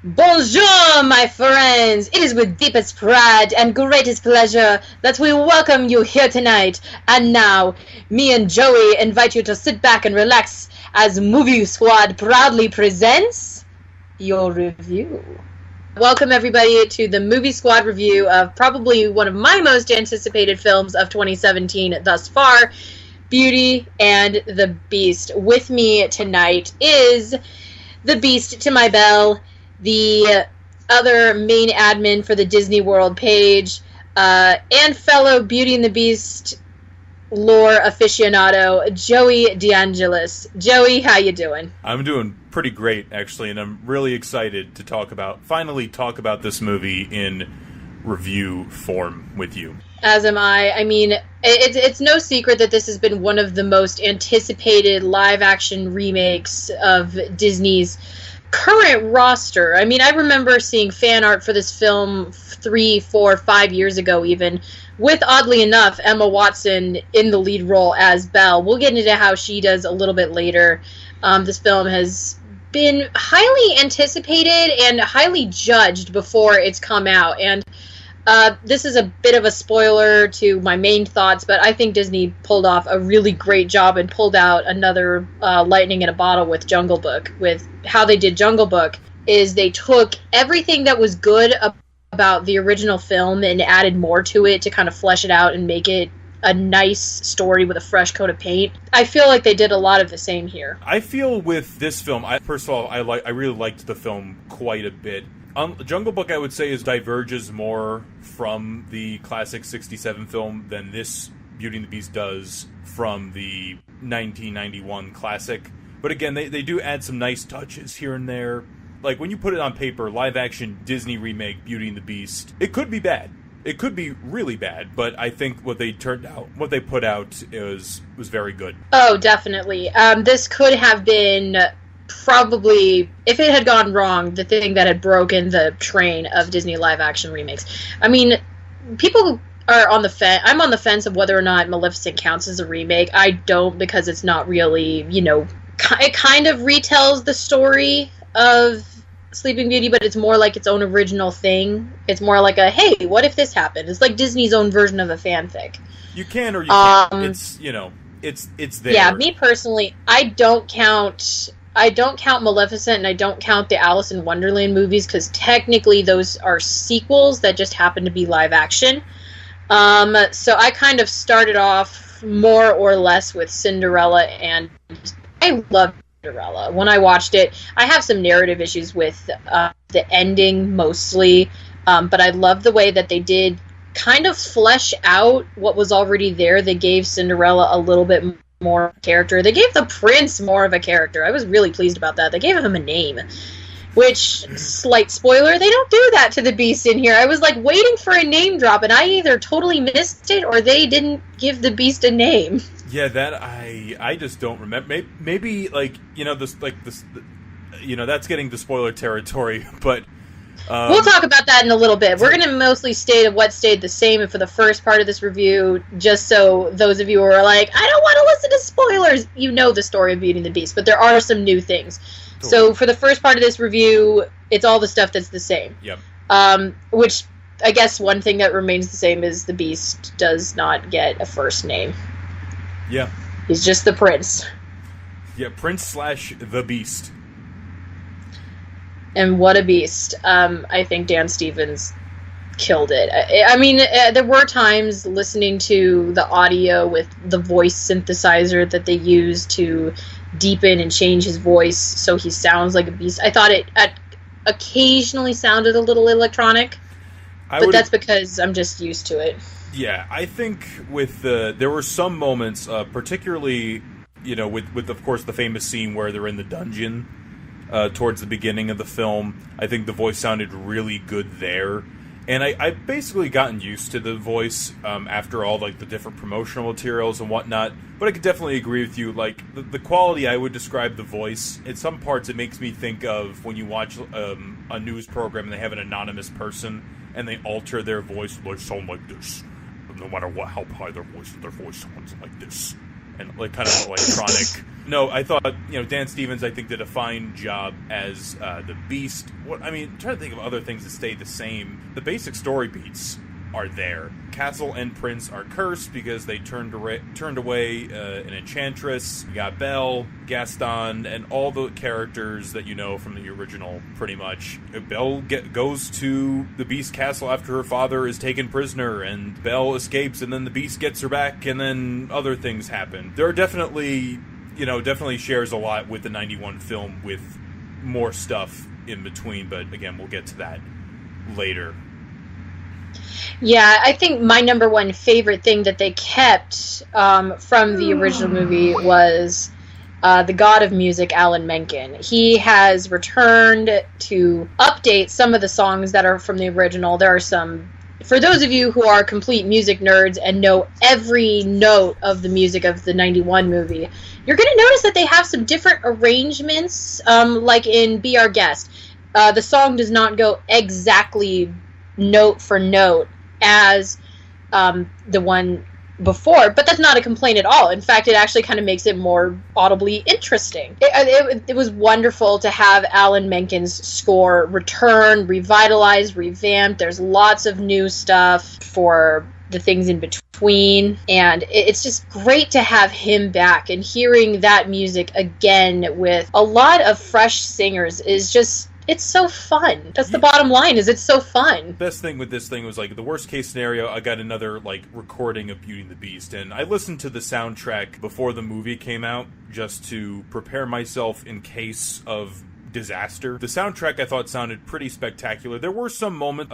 Bonjour, my friends! It is with deepest pride and greatest pleasure that we welcome you here tonight. And now, me and Joey invite you to sit back and relax as Movie Squad proudly presents your review. Welcome, everybody, to the Movie Squad review of probably one of my most anticipated films of 2017 thus far, Beauty and the Beast. With me tonight is the Beast to my bell, the other main admin for the Disney World page, and fellow Beauty and the Beast lore aficionado, Joey DeAngelis. Joey, how you doing? I'm doing pretty great, actually, and I'm really excited to finally talk about this movie in review form with you. As am I. I mean, it's no secret that this has been one of the most anticipated live-action remakes of Disney's current roster. I mean, I remember seeing fan art for this film 3, 4, 5 years ago even, with, oddly enough, Emma Watson in the lead role as Belle. We'll get into how she does a little bit later. This film has been highly anticipated and highly judged before it's come out, and this is a bit of a spoiler to my main thoughts, but I think Disney pulled off a really great job and pulled out another lightning in a bottle with Jungle Book. With how they did Jungle Book is they took everything that was good about the original film and added more to it to kind of flesh it out and make it a nice story with a fresh coat of paint. I feel like they did a lot of the same here. I feel with this film, first of all, I really liked the film quite a bit. Jungle Book, I would say, diverges more from the classic 67 film than this Beauty and the Beast does from the 1991 classic. But again, they do add some nice touches here and there. Like, when you put it on paper, live-action Disney remake Beauty and the Beast, it could be bad. It could be really bad, but I think what they put out was very good. Oh, definitely. This could have been probably, if it had gone wrong, the thing that had broken the train of Disney live-action remakes. I mean, people are on the fence. I'm on the fence of whether or not Maleficent counts as a remake. I don't, because it's not really, it kind of retells the story of Sleeping Beauty, but it's more like its own original thing. It's more like a, hey, what if this happened? It's like Disney's own version of a fanfic. You can or you can't. It's there. Yeah, me personally, I don't count Maleficent, and I don't count the Alice in Wonderland movies, because technically those are sequels that just happen to be live action. So I kind of started off more or less with Cinderella, and I love Cinderella. When I watched it, I have some narrative issues with the ending mostly, but I love the way that they did kind of flesh out what was already there. They gave Cinderella a little bit more character. They gave the prince more of a character. I was really pleased about that. They gave him a name, which, slight spoiler, they don't do that to the Beast in here. I was like waiting for a name drop, and I either totally missed it or they didn't give the Beast a name. Yeah, that I just don't remember. Maybe that's getting to spoiler territory, but we'll talk about that in a little bit. We're going to mostly state what stayed the same for the first part of this review, just so those of you who are like, I don't want to listen to spoilers, you know the story of Beauty and the Beast, but there are some new things. Cool. So for the first part of this review, it's all the stuff that's the same. Yep. Which, I guess one thing that remains the same is the Beast does not get a first name. Yeah. He's just the prince. Yeah, Prince/the Beast. And what a beast. I think Dan Stevens killed it. I mean, there were times listening to the audio with the voice synthesizer that they use to deepen and change his voice so he sounds like a beast. I thought it occasionally sounded a little electronic, but that's because I'm just used to it. Yeah, I think there were some moments, particularly, with of course the famous scene where they're in the dungeon towards the beginning of the film. I think the voice sounded really good there, and I've basically gotten used to the voice after all the different promotional materials and whatnot. But I could definitely agree with you. Like the quality, I would describe the voice. In some parts, it makes me think of when you watch a news program and they have an anonymous person and they alter their voice. They sound like this. No matter how high their voice sounds like this. and like kind of electronic. No, I thought, Dan Stevens, I think, did a fine job as the Beast. I'm trying to think of other things that stay the same. The basic story beats are there. Castle and Prince are cursed because they turned away an enchantress. You got Belle, Gaston, and all the characters that you know from the original, pretty much. Belle goes to the Beast castle after her father is taken prisoner, and Belle escapes, and then the Beast gets her back, and then other things happen. There are definitely shares a lot with the 91 film, with more stuff in between, but again, we'll get to that later. Yeah, I think my number one favorite thing that they kept from the original movie was the god of music, Alan Menken. He has returned to update some of the songs that are from the original. There are some, for those of you who are complete music nerds and know every note of the music of the 91 movie, you're going to notice that they have some different arrangements, like in Be Our Guest. The song does not go exactly note for note as the one before, but that's not a complaint at all. In fact, it actually kind of makes it more audibly interesting. It was wonderful to have Alan Menken's score return, revitalized, revamped. There's lots of new stuff for the things in between, and it's just great to have him back, and hearing that music again with a lot of fresh singers is just, it's so fun. That's the bottom line, is it's so fun. Best thing with this thing was, like, the worst case scenario, I got another, like, recording of Beauty and the Beast, and I listened to the soundtrack before the movie came out just to prepare myself in case of disaster. The soundtrack I thought sounded pretty spectacular. There were some moments,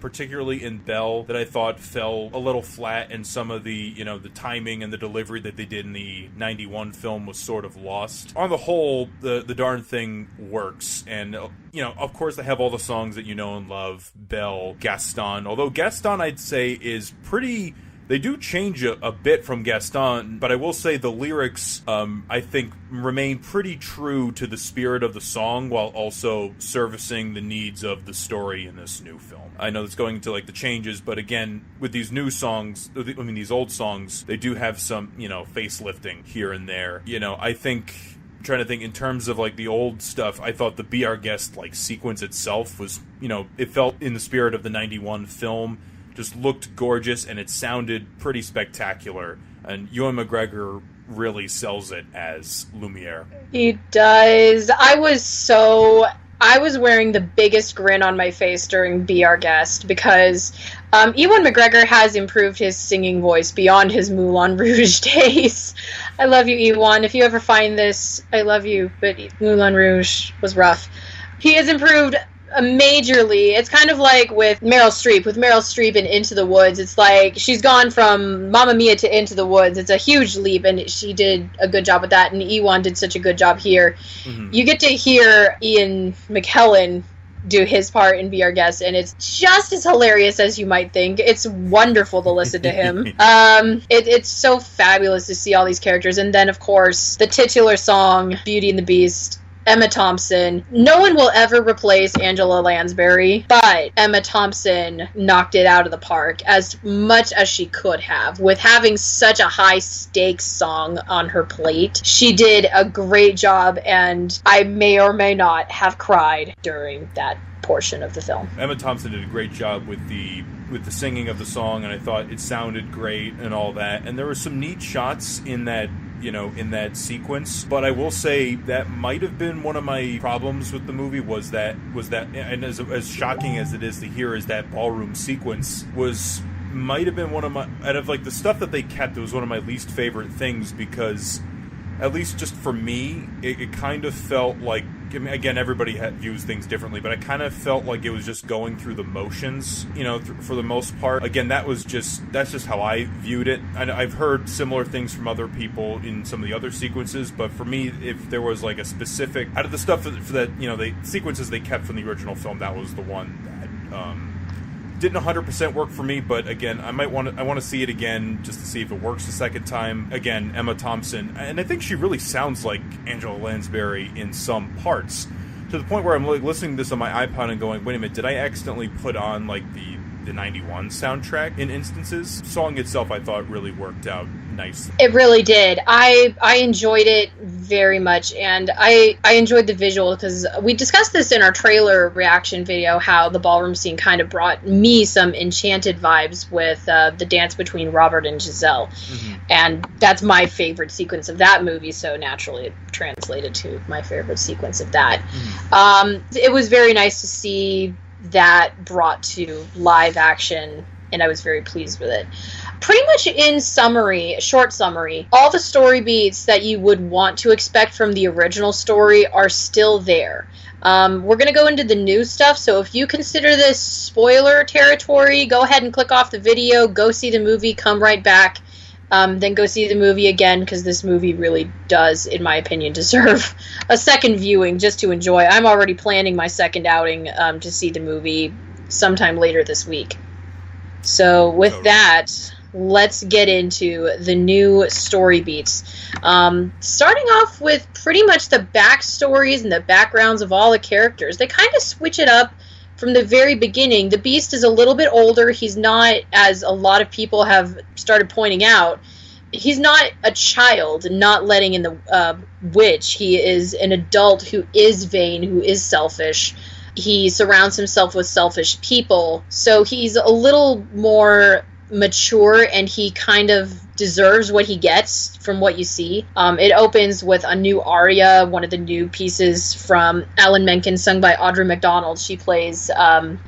particularly in Belle, that I thought fell a little flat, and some of the, the timing and the delivery that they did in the 91 film was sort of lost. On the whole, the darn thing works, and of course they have all the songs that you know and love. Belle, Gaston, although Gaston I'd say is pretty... They do change a bit from Gaston, but I will say the lyrics, I think, remain pretty true to the spirit of the song while also servicing the needs of the story in this new film. I know it's going into, like, the changes, but again, with these new songs, these old songs, they do have some, facelifting here and there. I think... Trying to think in terms of, like, the old stuff, I thought the Be Our Guest, like, sequence itself was, it felt in the spirit of the 91 film. Just looked gorgeous, and it sounded pretty spectacular. And Ewan McGregor really sells it as Lumiere. He does. I was wearing the biggest grin on my face during Be Our Guest, because Ewan McGregor has improved his singing voice beyond his Moulin Rouge days. I love you, Ewan. If you ever find this, I love you, but Moulin Rouge was rough. He has improved majorly. It's kind of like with Meryl Streep. With Meryl Streep in Into the Woods, it's like she's gone from Mamma Mia to Into the Woods. It's a huge leap, and she did a good job with that, and Ewan did such a good job here. Mm-hmm. You get to hear Ian McKellen do his part in Be Our Guest, and it's just as hilarious as you might think. It's wonderful to listen to him. It's so fabulous to see all these characters, and then, of course, the titular song, Beauty and the Beast, Emma Thompson. No one will ever replace Angela Lansbury, but Emma Thompson knocked it out of the park as much as she could have with having such a high stakes song on her plate. She did a great job, and I may or may not have cried during that portion of the film. Emma Thompson did a great job with the singing of the song, and I thought it sounded great and all that. And there were some neat shots in that sequence, but I will say that might have been one of my problems with the movie was that, and as shocking as it is to hear, is that ballroom sequence might have been one of my, out of, like, the stuff that they kept, it was one of my least favorite things, because at least just for me, it kind of felt like, again, everybody views things differently, but I kind of felt like it was just going through the motions, for the most part. Again, that's just how I viewed it. I've heard similar things from other people in some of the other sequences, but for me, if there was, like, a specific, out of the stuff that the sequences they kept from the original film, that was the one that didn't 100% work for me. But again, I want to see it again just to see if it works the second time. Again, Emma Thompson, and I think she really sounds like Angela Lansbury in some parts, to the point where I'm, like, listening to this on my iPod and going, wait a minute, did I accidentally put on, like, the the 91 soundtrack in instances. The song itself, I thought, really worked out nicely. It really did. I enjoyed it very much, and I enjoyed the visual, because we discussed this in our trailer reaction video, how the ballroom scene kind of brought me some Enchanted vibes with the dance between Robert and Giselle. Mm-hmm. And that's my favorite sequence of that movie, so naturally it translated to my favorite sequence of that. Mm-hmm. It was very nice to see that brought to live action, and I was very pleased with it. Pretty much in summary, short summary, all the story beats that you would want to expect from the original story are still there. We're going to go into the new stuff, so if you consider this spoiler territory, go ahead and click off the video, go see the movie, come right back, then go see the movie again, because this movie really does, in my opinion, deserve a second viewing just to enjoy. I'm already planning my second outing to see the movie sometime later this week. So with that, let's get into the new story beats. Starting off with pretty much the backstories and the backgrounds of all the characters. They kind of switch it up from the very beginning. The Beast is a little bit older. He's not, as a lot of people have started pointing out, he's not a child, not letting in the witch. He is an adult who is vain, who is selfish. He surrounds himself with selfish people, so he's a little more mature, and he kind of deserves what he gets from what you see. It opens with a new aria, one of the new pieces from Alan Menken, sung by Audra McDonald. She plays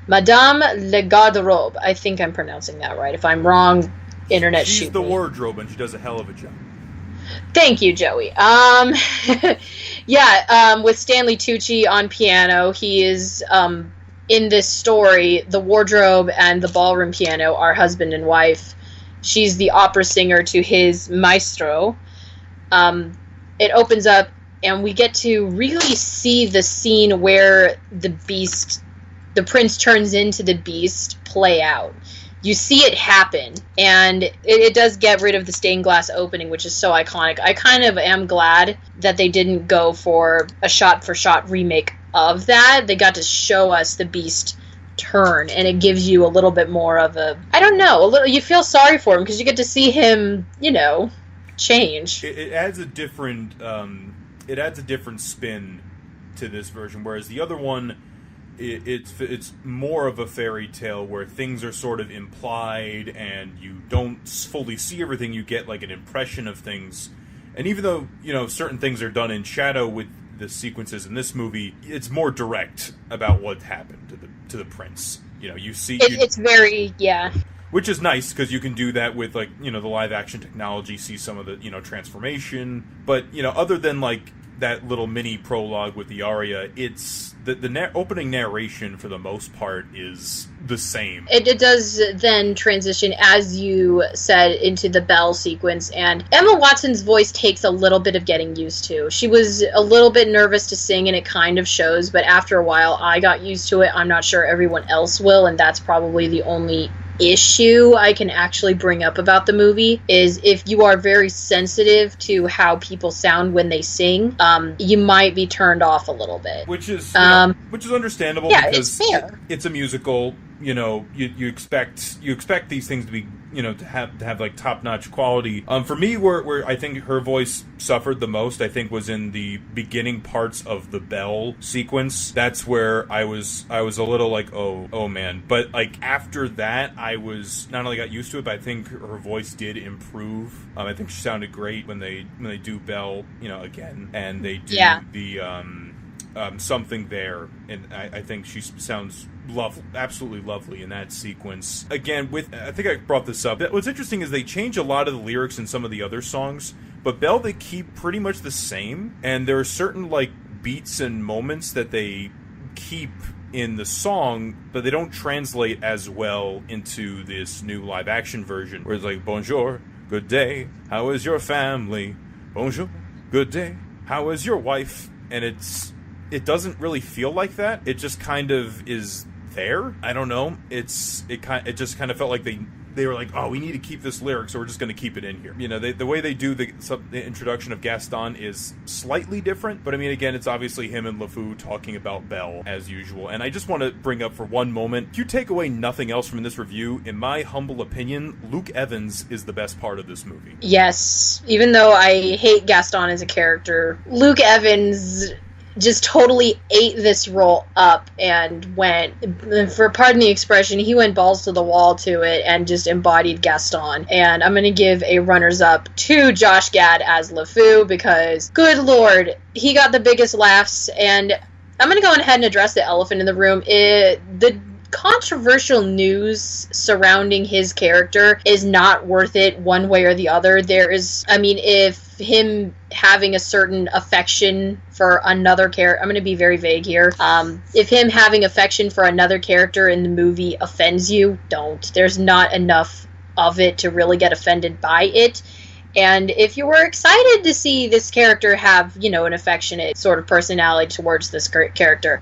Madame Le Garde-Robe. I think I'm pronouncing that right. If I'm wrong, internet shoot me. She's the wardrobe, and she does a hell of a job. Thank you, Joey. With Stanley Tucci on piano, he is in this story, the wardrobe and the ballroom piano are husband and wife. She's the opera singer to his maestro. It opens up, and we get to really see the scene where the prince turns into the beast, play out. You see it happen, and it does get rid of the stained glass opening, which is so iconic. I kind of am glad that they didn't go for a shot-for-shot remake of that. They got to show us the beast turn, and it gives you a little bit more of you feel sorry for him, because you get to see him, change. It adds a different spin to this version, whereas the other one, it's more of a fairy tale where things are sort of implied and you don't fully see everything. You get like an impression of things, and even though certain things are done in shadow with the sequences in this movie, it's more direct about what happened to the prince. You see it's very which is nice, because you can do that with the live action technology, see some of the transformation, but other than that little mini prologue with the aria, it's the opening narration for the most part is the same. It does then transition, as you said, into the bell sequence, and Emma Watson's voice takes a little bit of getting used to. She was a little bit nervous to sing, and it kind of shows, but after a while I got used to it. I'm not sure everyone else will, and that's probably the only issue I can actually bring up about the movie, is if you are very sensitive to how people sound when they sing, you might be turned off a little bit. Which is understandable, because it's fair. It's a musical. You expect these things to be to have like top-notch quality. For me, where I think her voice suffered the most, I think, was in the beginning parts of the bell sequence. That's where I was a little like, oh man. But after that, I was not only got used to it, but I think her voice did improve. I think she sounded great when they do bell again, and they do the something there, and I think she sounds absolutely lovely in that sequence. Again, I think I brought this up. What's interesting is they change a lot of the lyrics in some of the other songs, but Belle they keep pretty much the same, and there are certain beats and moments that they keep in the song, but they don't translate as well into this new live action version, where it's bonjour, good day, how is your family? Bonjour, good day, how is your wife? And it doesn't really feel like that. It just kind of is there. I don't know. It just kind of felt like they they were like, oh, we need to keep this lyric, so we're just going to keep it in here. You know, the way they do the introduction of Gaston is slightly different, but I mean, again, it's obviously him and LeFou talking about Belle as usual. And I just want to bring up for one moment, if you take away nothing else from this review, in my humble opinion, Luke Evans is the best part of this movie. Yes, even though I hate Gaston as a character, Luke Evans just totally ate this role up and went, for pardon the expression, he went balls to the wall to it and just embodied Gaston. And I'm going to give a runners-up to Josh Gad as LeFou because, good lord, he got the biggest laughs. And I'm going to go ahead and address the elephant in the room. The controversial news surrounding his character is not worth it one way or the other. If him having a certain affection for another character, I'm going to be very vague here. If him having affection for another character in the movie offends you, don't. There's not enough of it to really get offended by it. And if you were excited to see this character have, an affectionate sort of personality towards this character,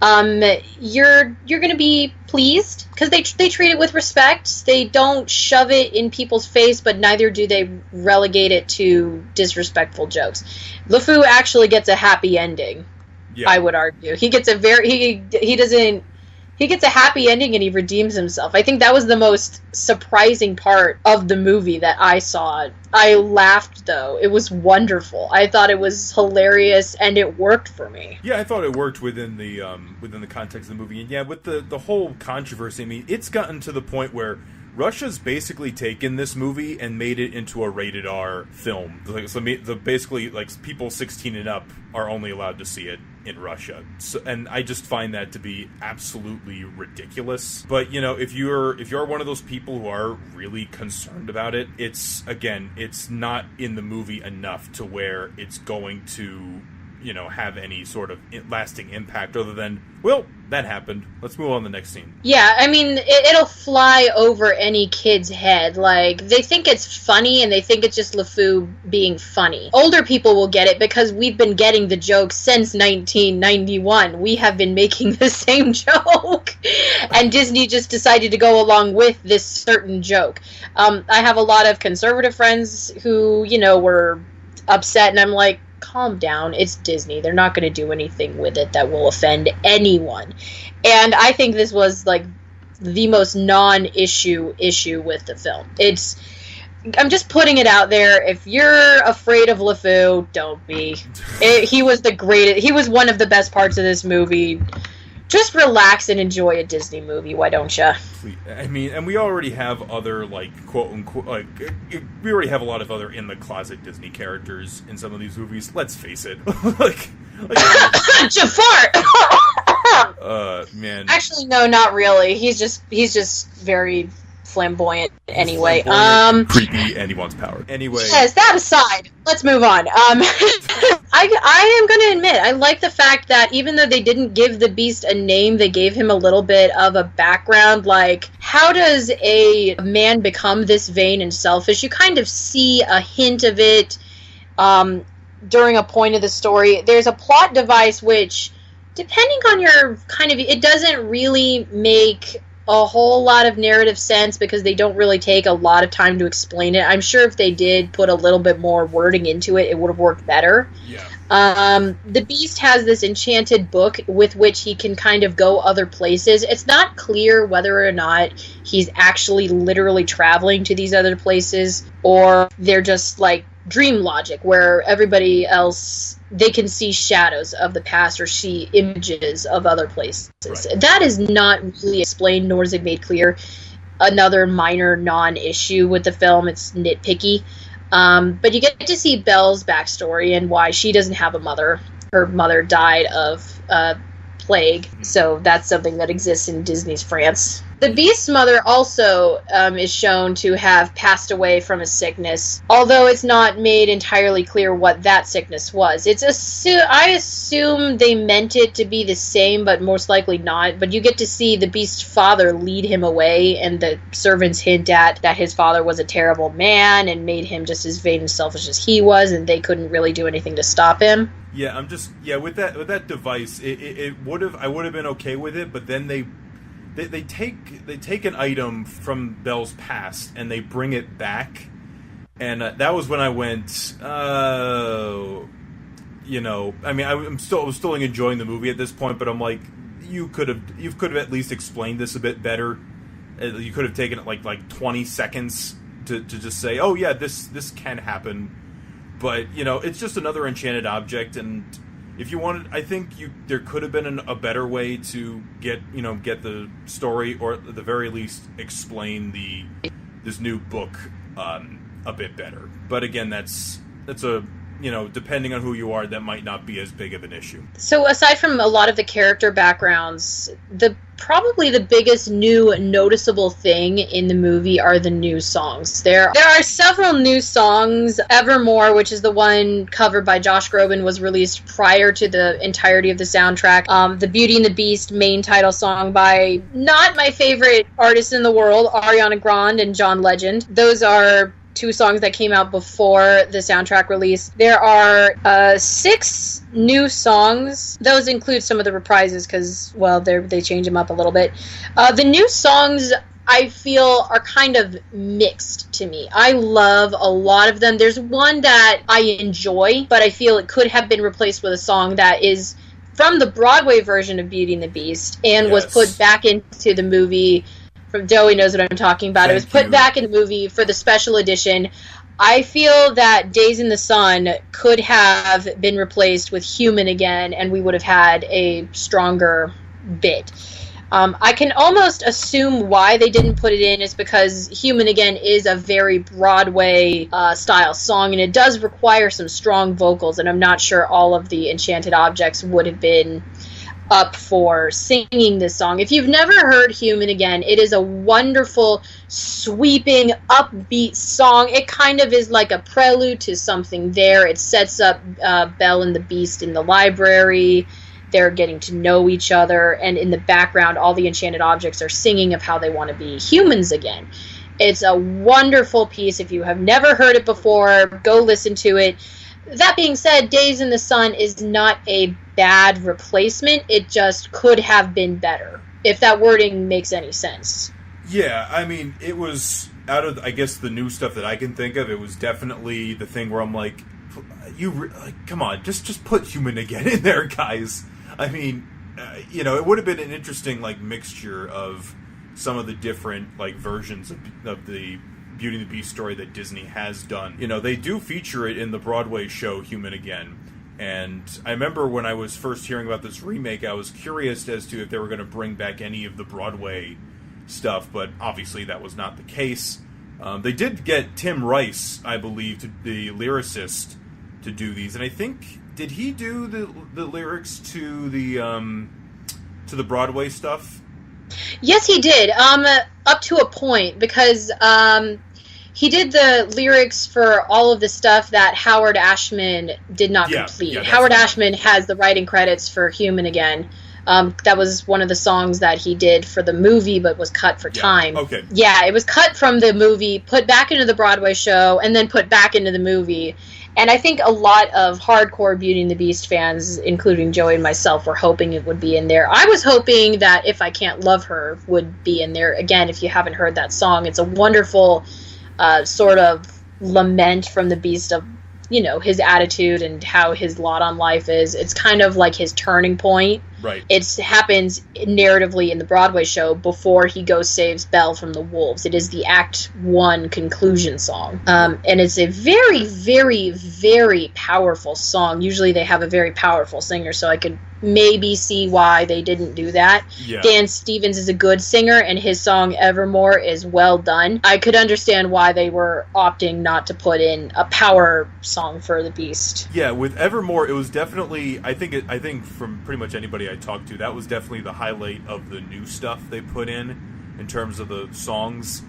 you're going to be pleased because they treat it with respect. They don't shove it in people's face, but neither do they relegate it to disrespectful jokes. LeFou actually gets a happy ending. Yeah. I would argue he gets he gets a happy ending and he redeems himself. I think that was the most surprising part of the movie that I saw. I laughed, though. It was wonderful. I thought it was hilarious, and it worked for me. Yeah, I thought it worked within the context of the movie. And yeah, with the whole controversy, I mean, it's gotten to the point where Russia's basically taken this movie and made it into a rated R film. Basically, people 16 and up are only allowed to see it in Russia. And I just find that to be absolutely ridiculous. But, if you're one of those people who are really concerned about it, it's not in the movie enough to where it's going to, have any sort of lasting impact other than, well, that happened. Let's move on to the next scene. Yeah, I mean, it'll fly over any kid's head. They think it's funny, and they think it's just LeFou being funny. Older people will get it because we've been getting the joke since 1991. We have been making the same joke, and Disney just decided to go along with this certain joke. I have a lot of conservative friends who, were upset, and I'm like, calm down, it's Disney. They're not going to do anything with it that will offend anyone. And I think this was the most non-issue with the film. I'm just putting it out there. If you're afraid of LeFou, don't be. He was the greatest. He was one of the best parts of this movie. Just relax and enjoy a Disney movie, why don't you? I mean, and we already have other, quote-unquote, we already have a lot of other in-the-closet Disney characters in some of these movies. Let's face it. Jafar! Man. Actually, no, not really. He's just very flamboyant anyway. Creepy, and he wants power. Anyway. Yes, that aside, let's move on. I am going to admit, I like the fact that even though they didn't give the Beast a name, they gave him a little bit of a background. How does a man become this vain and selfish? You kind of see a hint of it during a point of the story. There's a plot device which, depending on your it doesn't really make a whole lot of narrative sense because they don't really take a lot of time to explain it. I'm sure if they did put a little bit more wording into it, it would have worked better. Yeah. The Beast has this enchanted book with which he can kind of go other places. It's not clear whether or not he's actually literally traveling to these other places or they're just dream logic where everybody else, they can see shadows of the past or see images of other places. Right. That is not really explained, nor is it made clear. Another minor non-issue with the film. It's nitpicky. But you get to see Belle's backstory and why she doesn't have a mother. Her mother died of plague, so that's something that exists in Disney's France. The Beast's mother also is shown to have passed away from a sickness, although it's not made entirely clear what that sickness was. I assume they meant it to be the same, but most likely not. But you get to see the Beast's father lead him away, and the servants hint at that his father was a terrible man and made him just as vain and selfish as he was, and they couldn't really do anything to stop him. Yeah, with that device, I would have been okay with it, but then they take an item from Belle's past and they bring it back, and that was when I went, you know, I mean, I was still enjoying the movie at this point, but I'm like, you could have at least explained this a bit better. You could have taken it like 20 seconds to just say, oh yeah, this can happen, but you know, it's just another enchanted object, and if you wanted, I think there could have been a better way to get the story, or at the very least explain this new book a bit better. But again, that's a, you know, depending on who you are, that might not be as big of an issue. So aside from a lot of the character backgrounds, probably the biggest new noticeable thing in the movie are the new songs. There are several new songs. Evermore, which is the one covered by Josh Groban, was released prior to the entirety of the soundtrack. The Beauty and the Beast main title song by not my favorite artists in the world, Ariana Grande and John Legend. Those are two songs that came out before the soundtrack release. There are 6 new songs. Those include some of the reprises because, well, they change them up a little bit. The new songs, I feel, are kind of mixed to me. I love a lot of them. There's one that I enjoy, but I feel it could have been replaced with a song that is from the Broadway version of Beauty and the Beast and was put back into the movie. From Joey knows what I'm talking about. It was put back in the movie for the special edition. I feel that Days in the Sun could have been replaced with Human Again, and we would have had a stronger bit. I can almost assume why they didn't put it in is because Human Again is a very Broadway style song, and it does require some strong vocals, and I'm not sure all of the Enchanted Objects would have been up for singing this song. If you've never heard Human Again, it is a wonderful, sweeping, upbeat song. It kind of is like a prelude to something there. It sets up Belle and the Beast in the library. They're getting to know each other, and in the background, all the Enchanted Objects are singing of how they want to be humans again. It's a wonderful piece. If you have never heard it before, go listen to it. That being said, Days in the Sun is not a bad replacement. It just could have been better, if that wording makes any sense. Yeah, I mean, it was, out of, I guess, the new stuff that I can think of, it was definitely the thing where I'm like, come on, just put Human Again in there, guys. I mean, you know, it would have been an interesting, like, mixture of some of the different, like, versions of the Beauty and the Beast story that Disney has done. You know, they do feature it in the Broadway show Human Again. And I remember when I was first hearing about this remake, I was curious as to if they were going to bring back any of the Broadway stuff, but obviously that was not the case. They did get Tim Rice, I believe, the lyricist, to do these, and I think, did he do the lyrics to the Broadway stuff? Yes, he did. Up to a point, because he did the lyrics for all of the stuff that Howard Ashman did not complete. Howard Ashman has the writing credits for Human Again. That was one of the songs that he did for the movie, but was cut for time. Okay. Yeah, it was cut from the movie, put back into the Broadway show, and then put back into the movie. And I think a lot of hardcore Beauty and the Beast fans, including Joey and myself, were hoping it would be in there. I was hoping that If I Can't Love Her would be in there. Again, if you haven't heard that song, it's a wonderful sort of lament from the Beast of, you know, his attitude and how his lot on life is. It's kind of like his turning point. Right. It happens narratively in the Broadway show before he goes saves Belle from the wolves. It is the Act 1 conclusion song. And it's a very, very, very powerful song. Usually they have a very powerful singer, so I could maybe see why they didn't do that. Yeah. Dan Stevens is a good singer, and his song Evermore is well done. I could understand why they were opting not to put in a power song for the Beast. Yeah, with Evermore, it was definitely, I think from pretty much anybody I talked to, that was definitely the highlight of the new stuff they put in terms of the songs.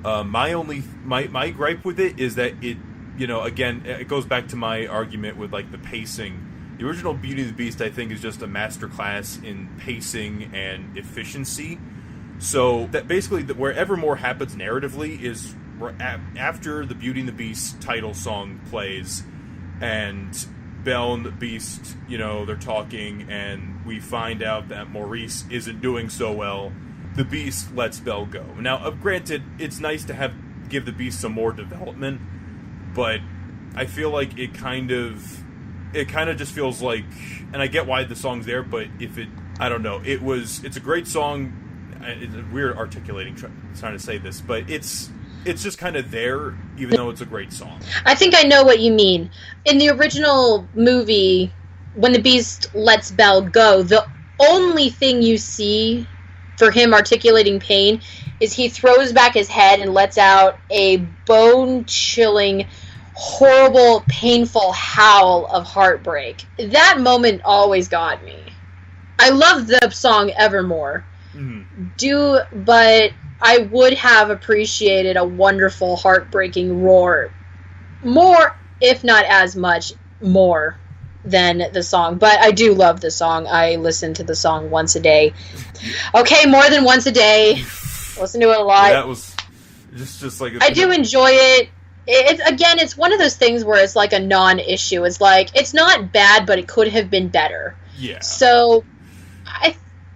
My gripe with it is that it, you know, again, it goes back to my argument with, like, the pacing. The original Beauty and the Beast, I think, is just a masterclass in pacing and efficiency. So that basically, where Evermore happens narratively is after the Beauty and the Beast title song plays, and Belle and the Beast, you know, they're talking, and we find out that Maurice isn't doing so well, the Beast lets Belle go. Now, granted, it's nice to give the Beast some more development, but I feel like it kind of just feels like, and I get why the song's there, but I don't know, it's a great song. It's weird articulating, trying to say this, but it's just kind of there, even though it's a great song. I think I know what you mean. In the original movie, when the Beast lets Belle go, the only thing you see for him articulating pain is he throws back his head and lets out a bone-chilling, horrible, painful howl of heartbreak. That moment always got me. I love the song Evermore. Mm-hmm. But I would have appreciated a wonderful, heartbreaking roar. More, if not as much, more than the song. But I do love the song. I listen to the song once a day. Okay, more than once a day. Listen to it a lot. That was just like... I do enjoy it. It's one of those things where it's like a non-issue. It's like, it's not bad, but it could have been better. Yeah. So,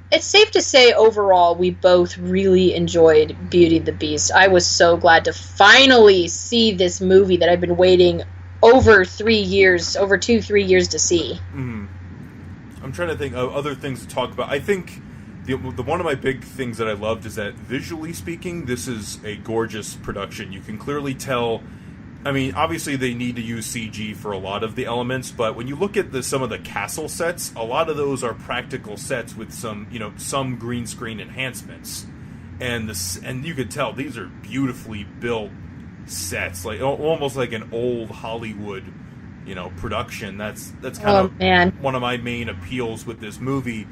it's safe to say overall we both really enjoyed Beauty and the Beast. I was so glad to finally see this movie that I've been waiting over 3 years to see. Mm-hmm. I'm trying to think of other things to talk about. I think the one of my big things that I loved is that visually speaking, this is a gorgeous production. You can clearly tell. I mean, obviously they need to use CG for a lot of the elements, but when you look at some of the castle sets, a lot of those are practical sets with some green screen enhancements, and you could tell these are beautifully built sets, like almost like an old Hollywood, production. That's kind of one of my main appeals with this movie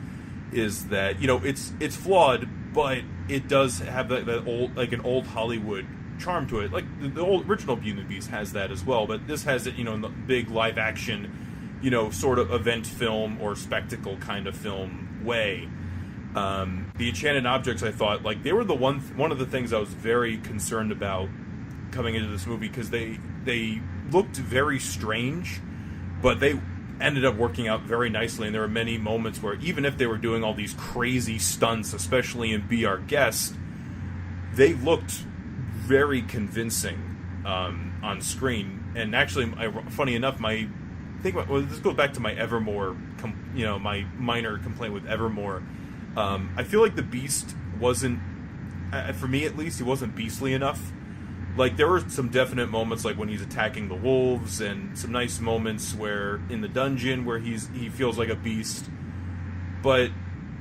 is that it's flawed, but it does have that old, like an old Hollywood charm to it. Like the old original Beauty and the Beast has that as well, but this has it, in the big live action, sort of event film or spectacle kind of film way. The Enchanted Objects, I thought, like, they were one of the things I was very concerned about coming into this movie, because they looked very strange, but they ended up working out very nicely, and there were many moments where even if they were doing all these crazy stunts, especially in Be Our Guest, they looked very convincing on screen. And actually, funny enough, this goes back to my Evermore, my minor complaint with Evermore. I feel like the Beast wasn't, for me at least, he wasn't beastly enough. Like, there were some definite moments, like when he's attacking the wolves, and some nice moments where in the dungeon where he feels like a beast. But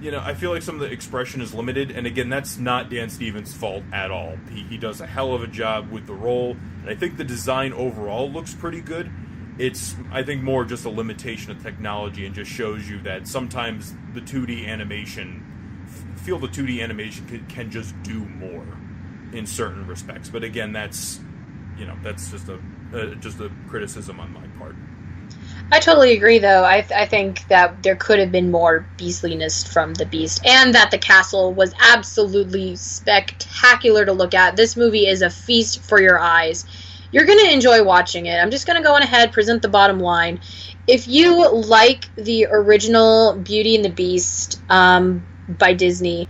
I feel like some of the expression is limited, and again, that's not Dan Stevens' fault at all. He does a hell of a job with the role, and I think the design overall looks pretty good. It's, I think, more just a limitation of technology, and just shows you that sometimes the 2D animation can just do more in certain respects. But again, that's just a criticism on my part. I totally agree, though. I think that there could have been more beastliness from the Beast, and that the castle was absolutely spectacular to look at. This movie is a feast for your eyes. You're going to enjoy watching it. I'm just going to go on ahead, present the bottom line. If you like the original Beauty and the Beast by Disney,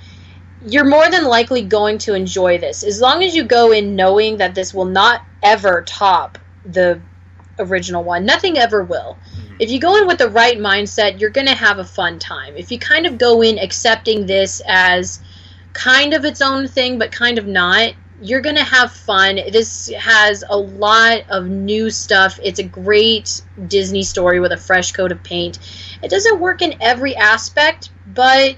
you're more than likely going to enjoy this, as long as you go in knowing that this will not ever top the original one. Nothing ever will. If you go in with the right mindset, you're going to have a fun time. If you kind of go in accepting this as kind of its own thing, but kind of not, you're going to have fun. This has a lot of new stuff. It's a great Disney story with a fresh coat of paint. It doesn't work in every aspect, but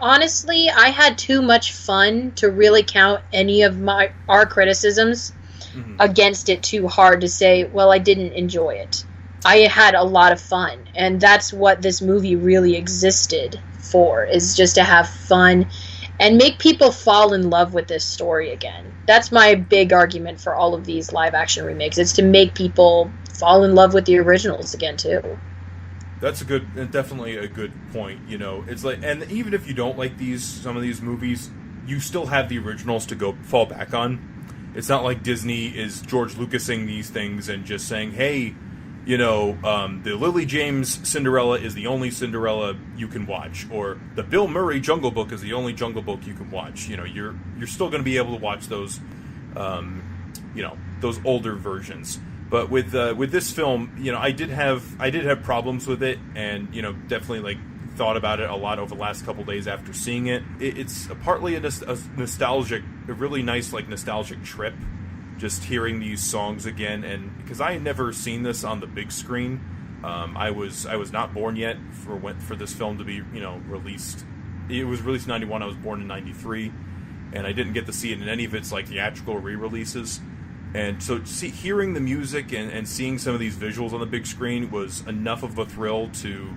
honestly, I had too much fun to really count any of our criticisms against it too hard to say, well, I didn't enjoy it. I had a lot of fun, and that's what this movie really existed for, is just to have fun and make people fall in love with this story again. That's my big argument for all of these live-action remakes. It's to make people fall in love with the originals again, too. That's definitely a good point. It's like, and even if you don't like some of these movies, you still have the originals to fall back on. It's not like Disney is George Lucasing these things and just saying, hey, the Lily James Cinderella is the only Cinderella you can watch, or the Bill Murray Jungle Book is the only Jungle Book you can watch. You're still going to be able to watch those, those older versions. But with this film, I did have problems with it, and definitely thought about it a lot over the last couple days after seeing it. It's partly a nostalgic, a really nice nostalgic trip. Just hearing these songs again, and because I had never seen this on the big screen, I was not born yet for this film to be released. It was released in '91. I was born in '93, and I didn't get to see it in any of its theatrical re-releases. And so hearing the music and seeing some of these visuals on the big screen was enough of a thrill to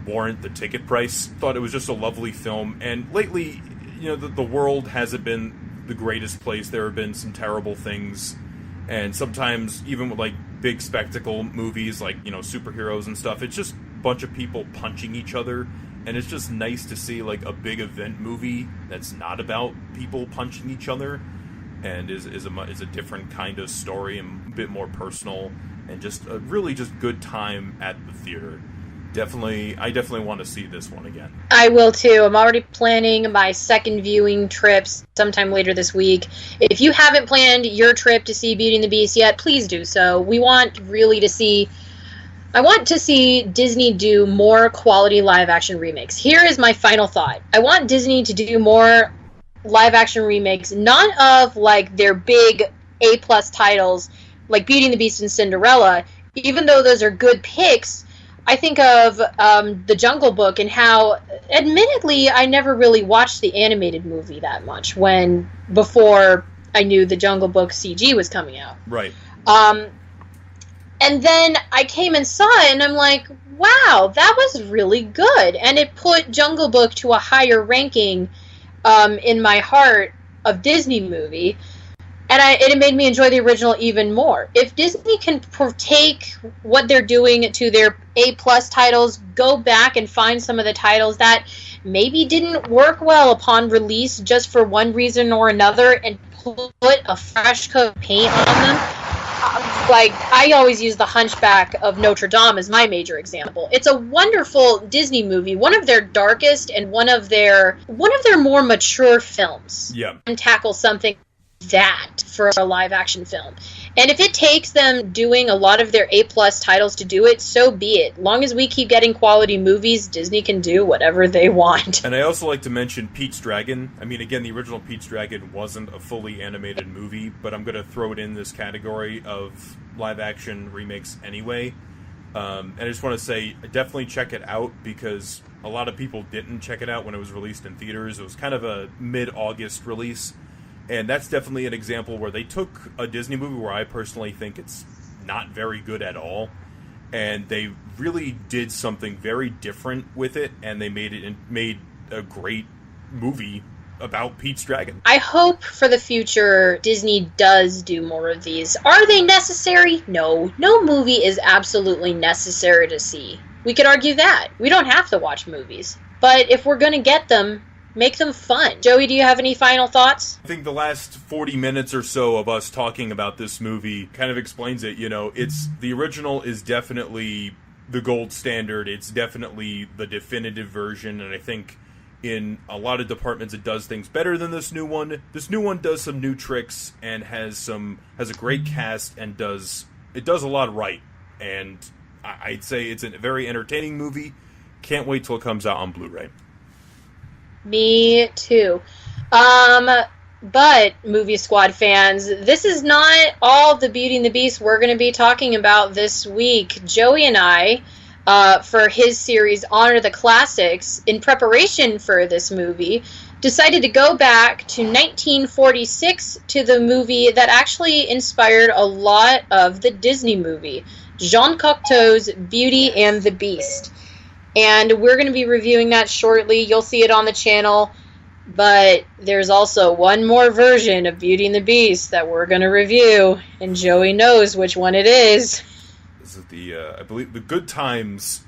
warrant the ticket price. Thought it was just a lovely film, and lately, the world hasn't been the greatest place. There have been some terrible things, and sometimes even with big spectacle movies superheroes and stuff, it's just a bunch of people punching each other, and it's just nice to see a big event movie that's not about people punching each other, and is a different kind of story and a bit more personal, and just a really just good time at the theater. I definitely want to see this one again. I will too. I'm already planning my second viewing trips sometime later this week. If you haven't planned your trip to see Beauty and the Beast yet, please do so. I want to see Disney do more quality live action remakes. Here is my final thought. I want Disney to do more live action remakes, not of their big A+ titles like Beauty and the Beast and Cinderella, even though those are good picks. I think of The Jungle Book and how, admittedly, I never really watched the animated movie that much before I knew The Jungle Book CG was coming out. Right. And then I came and saw it, and I'm like, wow, that was really good. And it put Jungle Book to a higher ranking in my heart of Disney movie. And it made me enjoy the original even more. If Disney can take what they're doing to their A+ titles, go back and find some of the titles that maybe didn't work well upon release just for one reason or another, and put a fresh coat of paint on them. I always use The Hunchback of Notre Dame as my major example. It's a wonderful Disney movie, one of their darkest and one of their more mature films. Yeah. And tackle something that for a live action film. And if it takes them doing a lot of their A+ titles to do it, so be it. Long as we keep getting quality movies, Disney can do whatever they want. And I also like to mention Pete's Dragon. I mean, again, the original Pete's Dragon wasn't a fully animated movie, but I'm going to throw it in this category of live action remakes anyway. And I just want to say, definitely check it out, because a lot of people didn't check it out when it was released in theaters. It was kind of a mid-August release. And that's definitely an example where they took a Disney movie where I personally think it's not very good at all, and they really did something very different with it, and they made a great movie about Pete's Dragon. I hope for the future Disney does do more of these. Are they necessary? No. No movie is absolutely necessary to see. We could argue that. We don't have to watch movies. But if we're going to get them, make them fun. Joey, do you have any final thoughts? I think the last 40 minutes or so of us talking about this movie kind of explains it. The original is definitely the gold standard. It's definitely the definitive version, and I think in a lot of departments it does things better than this new one. This new one does some new tricks and has a great cast and does a lot right. And I'd say it's a very entertaining movie. Can't wait till it comes out on Blu-ray. Me too. But, Movie Squad fans, this is not all the Beauty and the Beast we're going to be talking about this week. Joey and I, for his series Honor the Classics, in preparation for this movie, decided to go back to 1946 to the movie that actually inspired a lot of the Disney movie, Jean Cocteau's Beauty and the Beast. And we're going to be reviewing that shortly. You'll see it on the channel. But there's also one more version of Beauty and the Beast that we're going to review. And Joey knows which one it is. This is I believe, the Good Times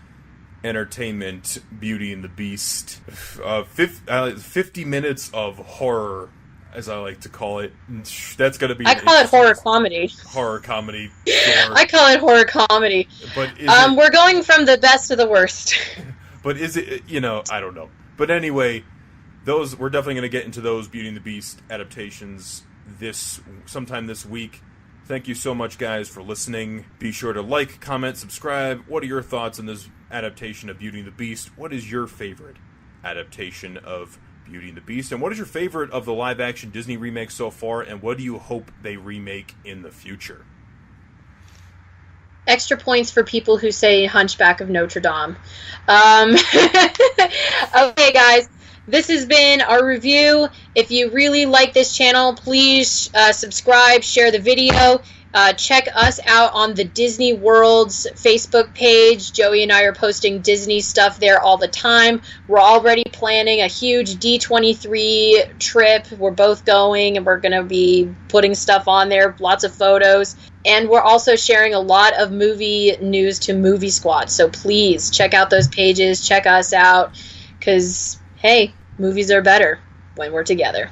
Entertainment Beauty and the Beast. 50 minutes of horror. as I like to call it. That's going to be... I call it horror comedy. Horror comedy, sure. I call it horror comedy. But we're going from the best to the worst. But is it, I don't know. But anyway, we're definitely going to get into those Beauty and the Beast adaptations sometime this week. Thank you so much, guys, for listening. Be sure to like, comment, subscribe. What are your thoughts on this adaptation of Beauty and the Beast? What is your favorite adaptation of Beauty and the Beast? And what is your favorite of the live-action Disney remakes so far? And what do you hope they remake in the future? Extra points for people who say Hunchback of Notre Dame. Okay, guys. This has been our review. If you really like this channel, please subscribe, share the video. Check us out on the Disney World's Facebook page. Joey and I are posting Disney stuff there all the time. We're already planning a huge D23 trip. We're both going, and we're going to be putting stuff on there, lots of photos. And we're also sharing a lot of movie news to Movie Squad. So please check out those pages. Check us out, because... hey, movies are better when we're together.